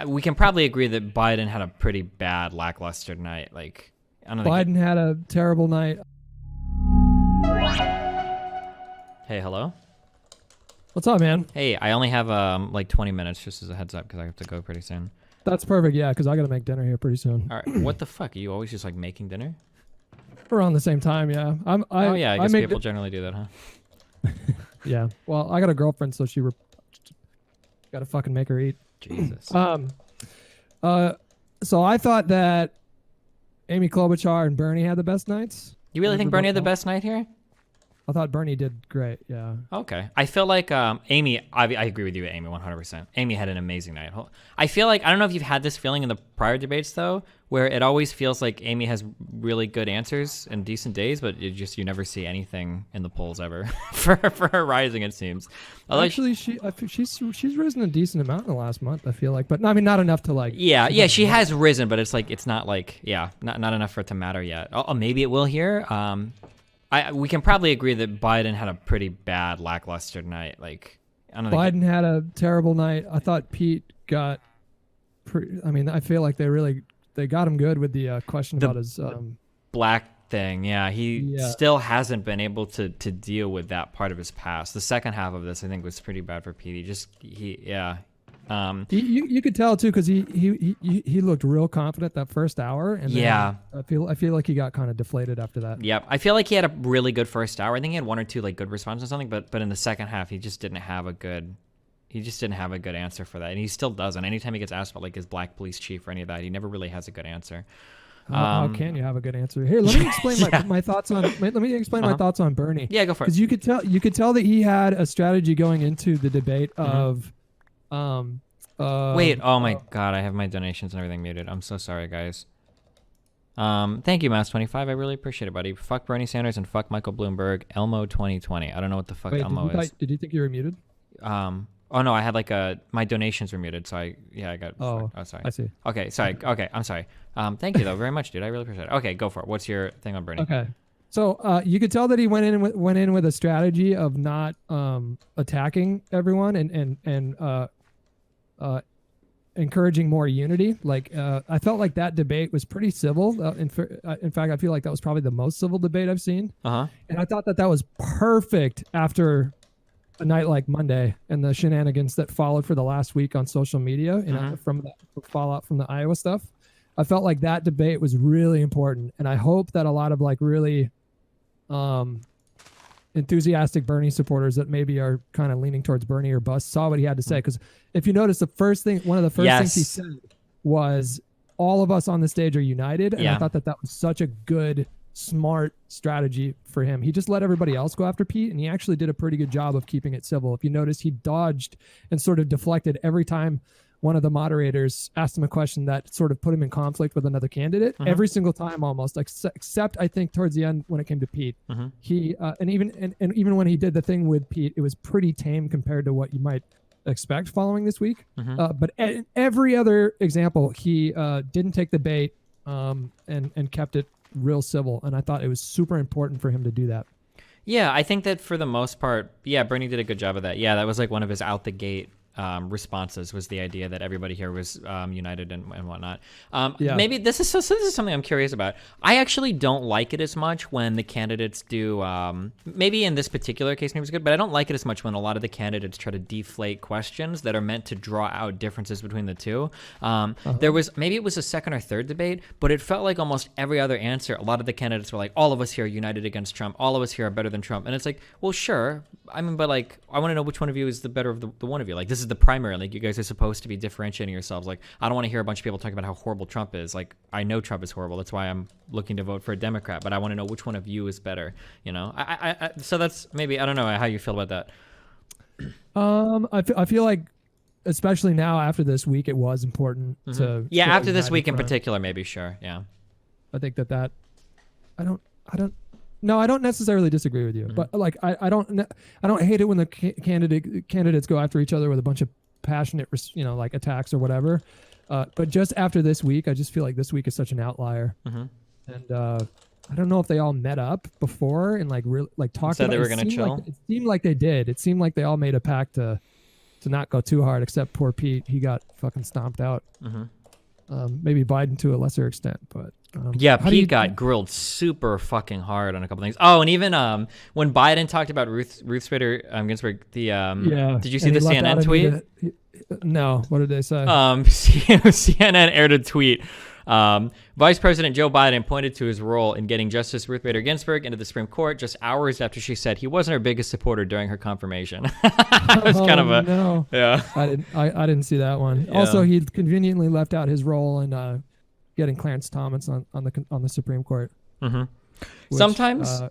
We can probably agree that Biden had a pretty bad lackluster night. Like, I don't think. Biden had a terrible night. Hey, hello. What's up, man? Hey, I only have like 20 minutes just as a heads up because I have to go pretty soon. That's perfect. Yeah, because I got to make dinner here pretty soon. All right. What the fuck? Are you always just like making dinner? Around the same time, yeah. Oh yeah, I guess people generally do that, huh? Yeah. Well, I got a girlfriend, so got to fucking make her eat. Jesus. So I thought that Amy Klobuchar and Bernie had the best nights. You really think Bernie had the best night here? I thought Bernie did great. Yeah. Okay. I feel like Amy, I agree with you, Amy, 100%. Amy had an amazing night. I feel like, I don't know if you've had this feeling in the prior debates, though, where it always feels like Amy has really good answers and decent days, but you never see anything in the polls ever for her rising, it seems. Actually, she's risen a decent amount in the last month, I feel like. But, I mean, not enough to, like... Yeah, she has risen, but it's like, it's not like, not enough for it to matter yet. Oh, maybe it will here. We can probably agree that Biden had a pretty bad lackluster night. Like, I don't think Biden had a terrible night. I thought Pete got. I feel like they got him good with the question about his black thing. Yeah, he still hasn't been able to deal with that part of his past. The second half of this, I think, was pretty bad for Pete. You could tell too because he looked real confident that first hour, and then I feel like he got kind of deflated after that. Yep, I feel like he had a really good first hour. I think he had one or two like good responses or something, but in the second half, he just didn't have a good answer for that, and he still doesn't. Anytime he gets asked about like his black police chief or any of that, he never really has a good answer. How can you have a good answer? Here, let me explain my thoughts on. Let me explain my thoughts on Bernie. Yeah, go for it. Because you could tell that he had a strategy going into the debate of. Wait, oh my god, I have my donations and everything muted. I'm so sorry, guys. Thank you, Mouse25. I really appreciate it, buddy. Fuck Bernie Sanders and fuck Michael Bloomberg. Elmo 2020. I don't know what the fuck Elmo is. Did you think you were muted? Oh no, I had like my donations were muted, so I got. Oh, sorry. I see. Okay, sorry. Okay, I'm sorry. Thank you though very much, dude. I really appreciate it. Okay, go for it. What's your thing on Bernie? Okay. So you could tell that he went in with a strategy of not attacking everyone and encouraging more unity. Like I felt like that debate was pretty civil. In fact, I feel like that was probably the most civil debate I've seen. And I thought that was perfect after a night like Monday and the shenanigans that followed for the last week on social media from the fallout from the Iowa stuff. I felt like that debate was really important, and I hope that a lot of like really enthusiastic Bernie supporters that maybe are kind of leaning towards Bernie or bust saw what he had to say. Because if you notice, one of the first things he said was, all of us on the stage are united. And I thought that was such a good, smart strategy for him. He just let everybody else go after Pete, and he actually did a pretty good job of keeping it civil. If you notice, he dodged and sort of deflected every time one of the moderators asked him a question that sort of put him in conflict with another candidate. Every single time, almost, except I think towards the end when it came to Pete. He and even when he did the thing with Pete, it was pretty tame compared to what you might expect following this week. But in every other example, he didn't take the bait and kept it real civil. And I thought it was super important for him to do that. Yeah, I think that for the most part, Bernie did a good job of that. Yeah, that was like one of his out the gate responses, was the idea that everybody here was united and whatnot. Maybe this is something I'm curious about. I actually don't like it as much when the candidates do, maybe in this particular case maybe it's good, but I don't like it as much when a lot of the candidates try to deflate questions that are meant to draw out differences between the two. There was, maybe it was a second or third debate, but it felt like almost every other answer, a lot of the candidates were like, all of us here are united against Trump, all of us here are better than Trump. And it's like, well, sure. I mean, but like, I want to know which one of you is the better of the one of you. Like, this is the primary. Like, you guys are supposed to be differentiating yourselves. Like, I don't want to hear a bunch of people talking about how horrible Trump is. Like, I know Trump is horrible. That's why I'm looking to vote for a Democrat. But I want to know which one of you is better. You know, so that's maybe, I don't know how you feel about that. I feel like, especially now after this week, it was important to. Yeah, after this week in particular, maybe, sure. Yeah. I think that No, I don't necessarily disagree with you, but like I don't hate it when the candidates go after each other with a bunch of passionate, like attacks or whatever. But just after this week, I just feel like this week is such an outlier, and I don't know if they all met up before and like really like talked. Said about they were going to chill. It seemed like they did. It seemed like they all made a pact to to not go too hard, except poor Pete. He got fucking stomped out. Maybe Biden to a lesser extent, but Pete got grilled super fucking hard on a couple things. Oh, and even when Biden talked about Ruth Bader Ginsburg, did you see the CNN tweet? No, what did they say? CNN aired a tweet. Vice President Joe Biden pointed to his role in getting Justice Ruth Bader Ginsburg into the Supreme Court just hours after she said he wasn't her biggest supporter during her confirmation. It was kind of a no. Yeah. I didn't see that one. Yeah. Also, he conveniently left out his role in getting Clarence Thomas on the Supreme Court. Which, sometimes.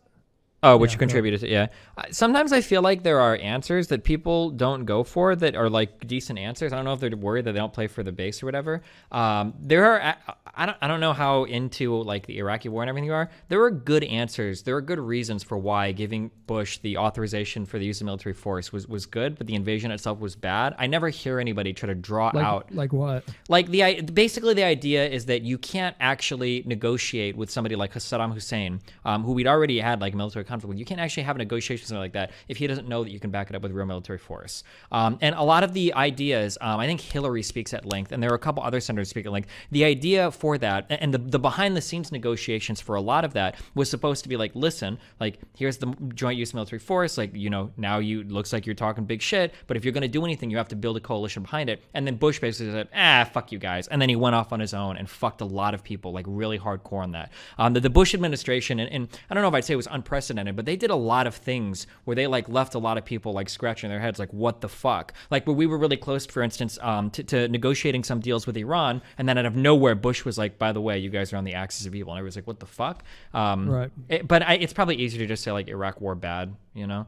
Which contributed to, yeah. Sometimes I feel like there are answers that people don't go for that are like decent answers. I don't know if they're worried that they don't play for the base or whatever. There are, I don't know how into like the Iraqi war and everything you are. There are good answers. There are good reasons for why giving Bush the authorization for the use of military force was good, but the invasion itself was bad. I never hear anybody try to draw out. Like what? Like basically the idea is that you can't actually negotiate with somebody like Saddam Hussein, who we'd already had like military conflict with. You can't actually have a negotiation with something like that if he doesn't know that you can back it up with real military force. And a lot of the ideas, I think Hillary speaks at length, and there are a couple other senators speak at length. The idea for that, and the behind the scenes negotiations for a lot of that was supposed to be like, listen, like here's the joint use military force, like, you know, now looks like you're talking big shit, but if you're going to do anything, you have to build a coalition behind it. And then Bush basically said, fuck you guys. And then he went off on his own and fucked a lot of people, like really hardcore on that. The Bush administration, and I don't know if I'd say it was unprecedented, but they did a lot of things where they like left a lot of people like scratching their heads like, what the fuck? Like where we were really close, for instance, to negotiating some deals with Iran, and then out of nowhere Bush was like, by the way, you guys are on the axis of evil, and everyone's like, what the fuck? Right. It's probably easier to just say like Iraq war bad, you know?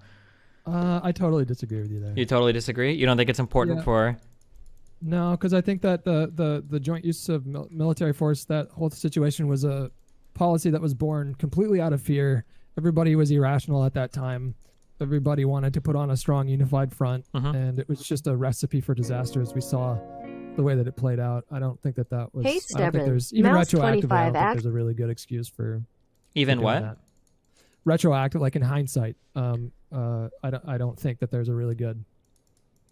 I totally disagree with you there. You totally disagree? You don't think it's important for? No, because I think that the joint use of military force, that whole situation was a policy that was born completely out of fear. Everybody was irrational at that time. Everybody wanted to put on a strong, unified front, and it was just a recipe for disaster as we saw the way that it played out. I don't think that was... Hey, I don't think there's... Even retroactively, I don't think there's a really good excuse for... Even what? That. Retroactive, like in hindsight, I don't think that there's a really good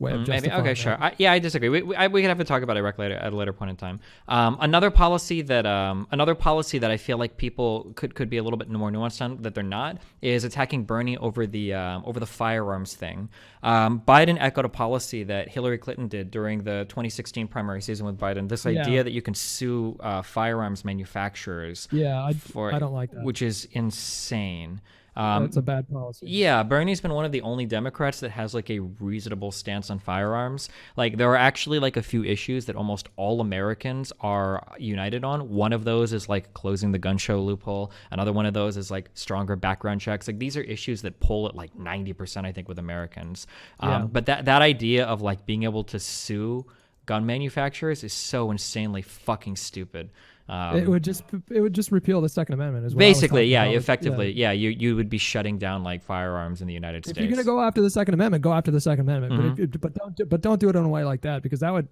way of justifying maybe. Okay, sure. I disagree. We could have to talk about Iraq later at a later point in time. Another policy that I feel like people could be a little bit more nuanced on that they're not is attacking Bernie over the firearms thing. Biden echoed a policy that Hillary Clinton did during the 2016 primary season with Biden. This idea that you can sue firearms manufacturers. Yeah, I don't like that. Which is insane. That's a bad policy. Yeah, Bernie's been one of the only Democrats that has like a reasonable stance on firearms. Like there are actually like a few issues that almost all Americans are united on. One of those is like closing the gun show loophole. Another one of those is like stronger background checks. Like these are issues that pull at like 90%, I think, with Americans. But that idea of like being able to sue gun manufacturers is so insanely fucking stupid. It would just repeal the Second Amendment as well. Basically, effectively, you would be shutting down like firearms in the United States. If you're gonna go after the Second Amendment, go after the Second Amendment. But don't do it in a way like that, because that would,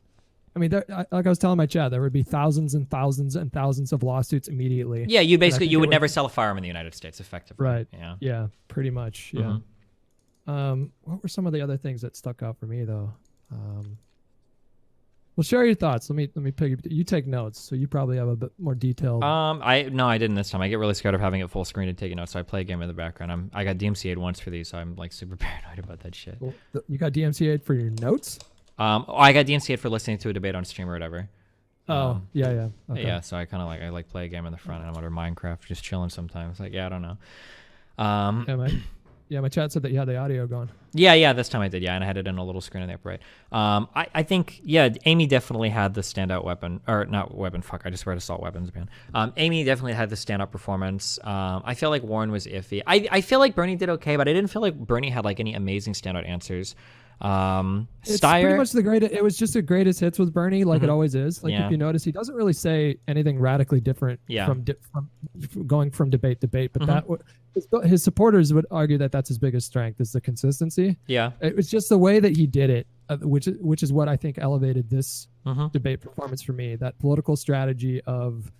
I mean, like I was telling my chat, there would be thousands and thousands and thousands of lawsuits immediately. Yeah, you would never sell a firearm in the United States, effectively. Right. Yeah, pretty much. Yeah. What were some of the other things that stuck out for me though? Well, share your thoughts. Let me pick. You take notes, so you probably have a bit more detailed. I didn't this time. I get really scared of having it full screen and taking notes, so I play a game in the background. I got DMCA'd once for these, so I'm like super paranoid about that shit. Well, you got DMCA'd for your notes? I got DMCA'd for listening to a debate on stream or whatever. Oh, yeah. Okay. Yeah, so I kind of I play a game in the front, and I'm under Minecraft, just chilling sometimes. Like, I don't know. My chat said that you had the audio going. Yeah, this time I did, and I had it in a little screen in the upper right. I think, Amy definitely had the standout weapon, or not weapon, I just read assault weapons, man. Amy definitely had the standout performance. I feel like Warren was iffy. I feel like Bernie did okay, but I didn't feel like Bernie had like any amazing standout answers. It's pretty much it was just the greatest hits with Bernie, like it always is. Like if you notice, he doesn't really say anything radically different from going from debate to debate, but his supporters would argue that that's his biggest strength, is the consistency. Yeah, it was just the way that he did it, which is what I think elevated this debate performance for me. That political strategy of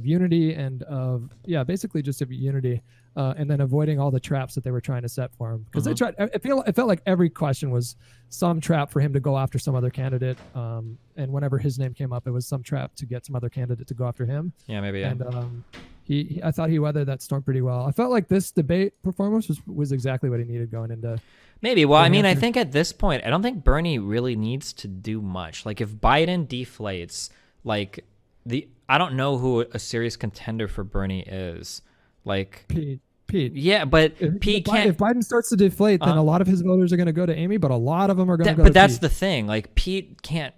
unity and of basically just of unity, and then avoiding all the traps that they were trying to set for him, because they tried. It felt like every question was some trap for him to go after some other candidate, and whenever his name came up, it was some trap to get some other candidate to go after him. Yeah, maybe. And I thought he weathered that storm pretty well. I felt like this debate performance was exactly what he needed going into. Maybe. Well, I mean, I think at this point, I don't think Bernie really needs to do much. Like, if Biden deflates, like I don't know who a serious contender for Bernie is. Like Pete. Yeah, but Pete can't. If Biden starts to deflate, then a lot of his voters are going to go to Amy, but a lot of them are going to go. But to that's Pete. the thing. Like, Pete can't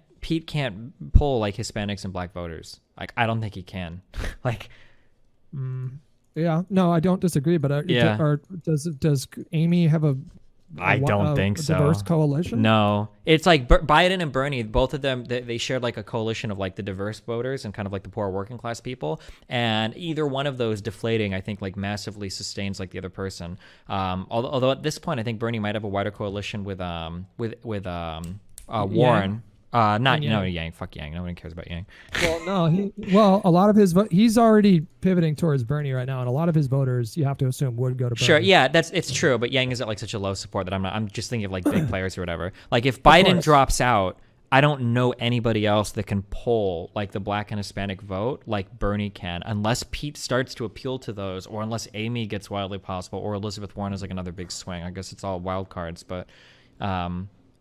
pull like Hispanics and Black voters. Like, I don't think he can. Like. Yeah, no, I don't disagree, but does Amy have a I don't think so. Diverse coalition? No, it's like Biden and Bernie, both of them, they shared like a coalition of like the diverse voters and kind of like the poor working class people, and either one of those deflating, I think, like massively sustains like the other person. Although at this point, I think Bernie might have a wider coalition with Warren. Yang. Fuck Yang. Nobody cares about Yang. Well, no. A lot of his he's already pivoting towards Bernie right now, and a lot of his voters, you have to assume, would go to Bernie. Sure, yeah, it's true. But Yang is at like such a low support that I'm just thinking of like big players or whatever. Like, if Biden drops out, I don't know anybody else that can pull like the Black and Hispanic vote like Bernie can, unless Pete starts to appeal to those, or unless Amy gets wildly possible, or Elizabeth Warren is like another big swing. I guess it's all wild cards, but.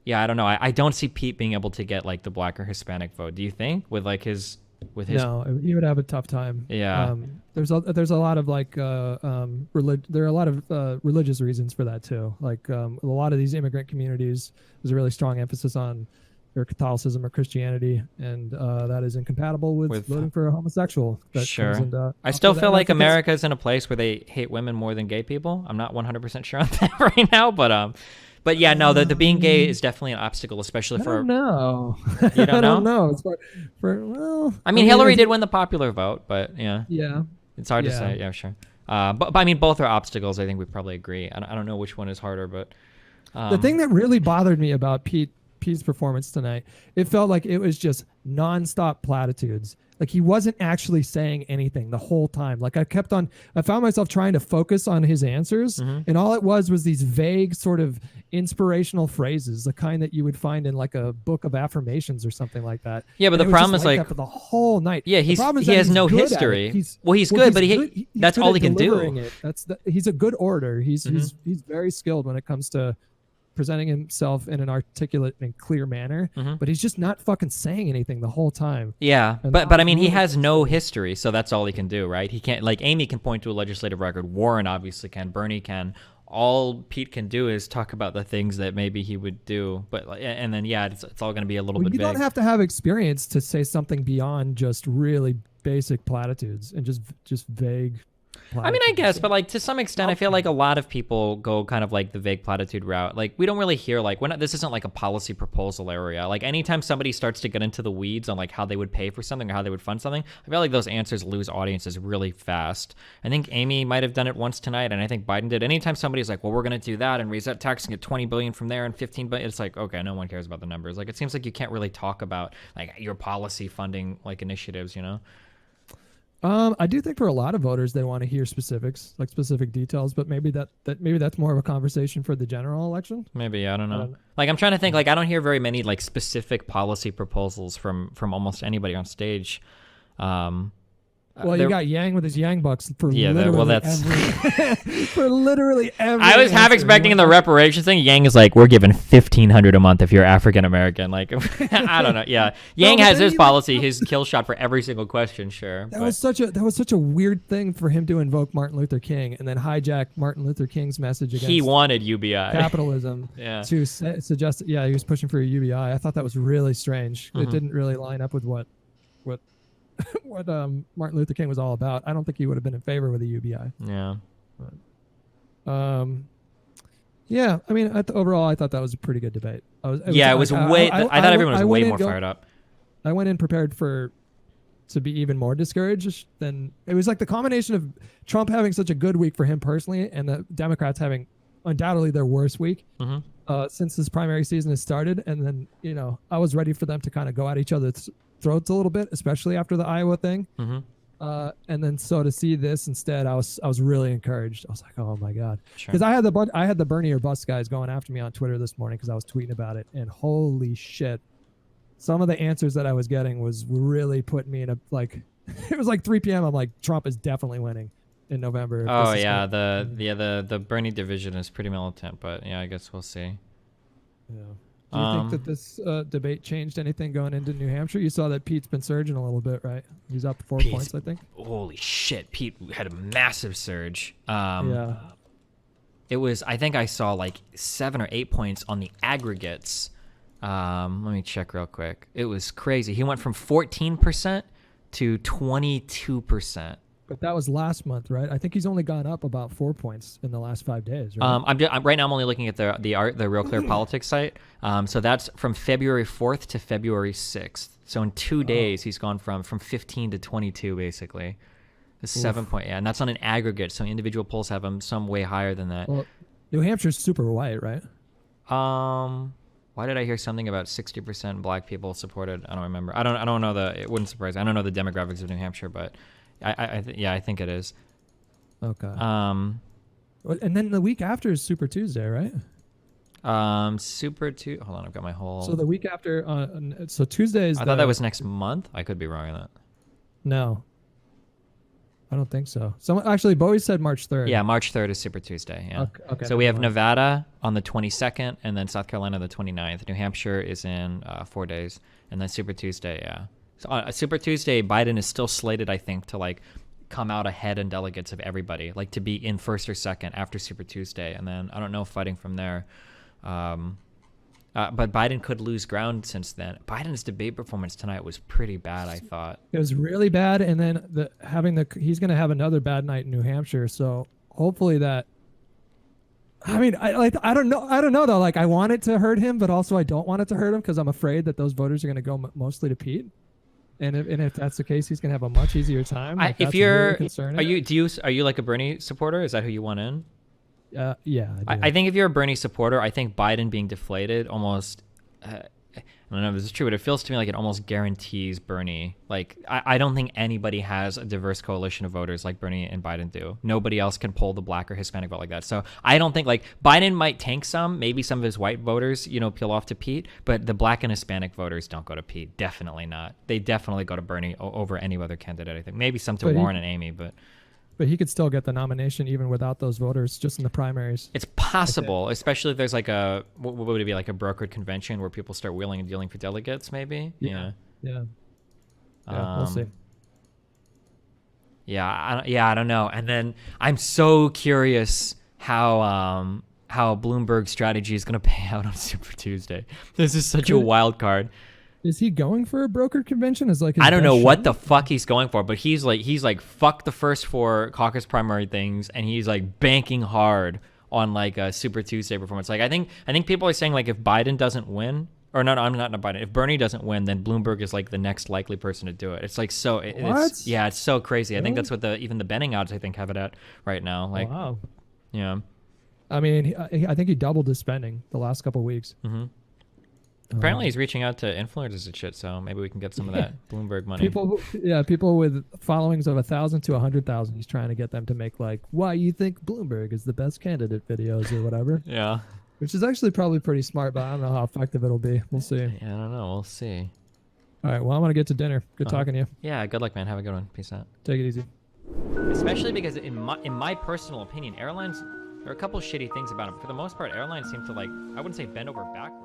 Yeah, I don't know. I don't see Pete being able to get like the Black or Hispanic vote. Do you think with his? No, he would have a tough time. Yeah. There's a lot of like there are a lot of religious reasons for that too. Like a lot of these immigrant communities, there's a really strong emphasis on their Catholicism or Christianity, and that is incompatible with voting for a homosexual. Sure. I still feel like America is in a place where they hate women more than gay people. I'm not 100% sure on that right now, but yeah, no, the being gay is definitely an obstacle, especially for. I don't know. You don't know? I don't know. It's well. I mean, Hillary did win the popular vote, but yeah. Yeah. It's hard to say. Yeah, sure. But I mean, both are obstacles. I think we probably agree. I don't know which one is harder, but. The thing that really bothered me about Pete's performance tonight, it felt like it was just nonstop platitudes. Like, he wasn't actually saying anything the whole time. Like, I found myself trying to focus on his answers, and all it was these vague sort of inspirational phrases, the kind that you would find in like a book of affirmations or something like that. Yeah, but the problem is like that for the whole night. Yeah, he has no history. He's good, but that's all he can do. He's a good orator. He's very skilled when it comes to presenting himself in an articulate and clear manner, but he's just not fucking saying anything the whole time. Yeah, but I mean, he has no history, so that's all he can do, right? He can't, like, Amy can point to a legislative record, Warren obviously can, Bernie can. All Pete can do is talk about the things that maybe he would do, and then it's all going to be a little bit vague. You don't have to have experience to say something beyond just really basic platitudes and just vague. I mean, I guess, but like to some extent, I feel like a lot of people go kind of like the vague platitude route. Like, we don't really hear this isn't like a policy proposal area. Like, anytime somebody starts to get into the weeds on like how they would pay for something or how they would fund something, I feel like those answers lose audiences really fast. I think Amy might have done it once tonight, and I think Biden did. Anytime somebody's like, well, we're going to do that and raise that tax and get 20 billion from there and 15 billion, it's like, okay, no one cares about the numbers. Like, it seems like you can't really talk about like your policy funding like initiatives, you know? I do think for a lot of voters, they want to hear specifics, like specific details, but maybe that's more of a conversation for the general election. Maybe, I don't know. Like, I'm trying to think, like, I don't hear very many like specific policy proposals from almost anybody on stage. Well, you got Yang with his Yang bucks for literally every I was half expecting in the reparations thing, Yang is like, we're giving $1,500 a month if you're African American. Like, I don't know. Yeah, Yang has his policy, his kill shot for every single question. Sure, that was such a weird thing for him to invoke Martin Luther King and then hijack Martin Luther King's message against. He wanted UBI capitalism. To suggest that. Yeah, he was pushing for a UBI. I thought that was really strange. It didn't really line up with what Martin Luther King was all about. I don't think he would have been in favor with a UBI. Yeah. But, yeah. I mean, overall, I thought that was a pretty good debate. I thought everyone was way more fired up. I went in prepared to be even more discouraged than it was. Like the combination of Trump having such a good week for him personally, and the Democrats having undoubtedly their worst week. since this primary season has started. And then, you know, I was ready for them to kind of go at each other's throats a little bit, especially after the Iowa thing. Mm-hmm. And then so to see this instead, I was really encouraged. I was like, oh my God. Because I had the Bernie or bust guys going after me on Twitter this morning because I was tweeting about it. And holy shit. Some of the answers that I was getting was really putting me in a, like, it was like 3 p.m. I'm like, Trump is definitely winning in November. Oh yeah, the Bernie division is pretty militant, but yeah, I guess we'll see. Yeah. Do you think that this debate changed anything going into New Hampshire? You saw that Pete's been surging a little bit, right? He's up 4 points, I think. Holy shit, Pete had a massive surge. Yeah. It was, I think I saw like 7 or 8 points on the aggregates. Let me check real quick. It was crazy. He went from 14% to 22%. But that was last month, right? I think he's only gone up about 4 points in the last 5 days. Right? Right now I'm only looking at the Real Clear Politics site. So that's from February 4th to February 6th. So in 2 days he's gone from 15 to 22 basically. The 7 point, yeah, and that's on an aggregate. So individual polls have him some way higher than that. Well, New Hampshire's super white, right? Why did I hear something about 60% black people supported? I don't remember. I don't know it wouldn't surprise me. I don't know the demographics of New Hampshire, but I think it is. Okay. And then the week after is Super Tuesday, right? Super Tuesday. Hold on, I've got my whole. So the week after, so Tuesday is. I thought that was next month. I could be wrong on that. No. I don't think so. Actually, Bowie said March 3rd. Yeah, March 3rd is Super Tuesday. Yeah. Okay. So we have Nevada on the 22nd, and then South Carolina the 29th. New Hampshire is in 4 days, and then Super Tuesday. Yeah. So Super Tuesday, Biden is still slated, I think, to like come out ahead in delegates of everybody, like to be in first or second after Super Tuesday, and then I don't know, fighting from there. But Biden could lose ground since then. Biden's debate performance tonight was pretty bad, I thought. It was really bad, and then he's going to have another bad night in New Hampshire. So hopefully that. I mean, I don't know though. Like I want it to hurt him, but also I don't want it to hurt him because I'm afraid that those voters are going to go mostly to Pete. And if that's the case, he's going to have a much easier time. Like, if you're, really are you like a Bernie supporter? Is that who you want in? Yeah. I think if you're a Bernie supporter, I think Biden being deflated almost, I don't know if this is true, but it feels to me like it almost guarantees Bernie. Like, I don't think anybody has a diverse coalition of voters like Bernie and Biden do. Nobody else can pull the black or Hispanic vote like that. So I don't think, like, Biden might tank some, maybe some of his white voters, peel off to Pete, but the black and Hispanic voters don't go to Pete. Definitely not. They definitely go to Bernie over any other candidate, I think. Maybe some to Warren and Amy, but he could still get the nomination even without those voters, just in the primaries. It's possible, especially if there's like what would it be, like a brokered convention where people start wheeling and dealing for delegates, maybe? Yeah. We'll see. I don't know. And then I'm so curious how Bloomberg's strategy is going to pay out on Super Tuesday. This is such a wild card. Is he going for a brokered convention? I don't know what the fuck he's going for, but he's like fuck the first 4 caucus primary things, and he's like banking hard on like a Super Tuesday performance. Like I think people are saying like if Biden doesn't win, or no, I'm not Biden. If Bernie doesn't win, then Bloomberg is like the next likely person to do it. It's like so. It's so crazy. Really? I think that's what even the Benning odds I think have it at right now. Like, wow. Yeah. I mean, I think he doubled his spending the last couple of weeks. Mm-hmm. Apparently he's reaching out to influencers and shit, so maybe we can get some of that Bloomberg money. People with followings of 1,000 to 100,000. He's trying to get them to make like, why you think Bloomberg is the best candidate videos or whatever. Yeah. Which is actually probably pretty smart, but I don't know how effective it'll be. We'll see. Yeah, I don't know. We'll see. All right. Well, I'm gonna get to dinner. Good talking to you. Yeah. Good luck, man. Have a good one. Peace out. Take it easy. Especially because in my personal opinion, airlines, there are a couple shitty things about them. For the most part, airlines seem to I wouldn't say bend over backwards.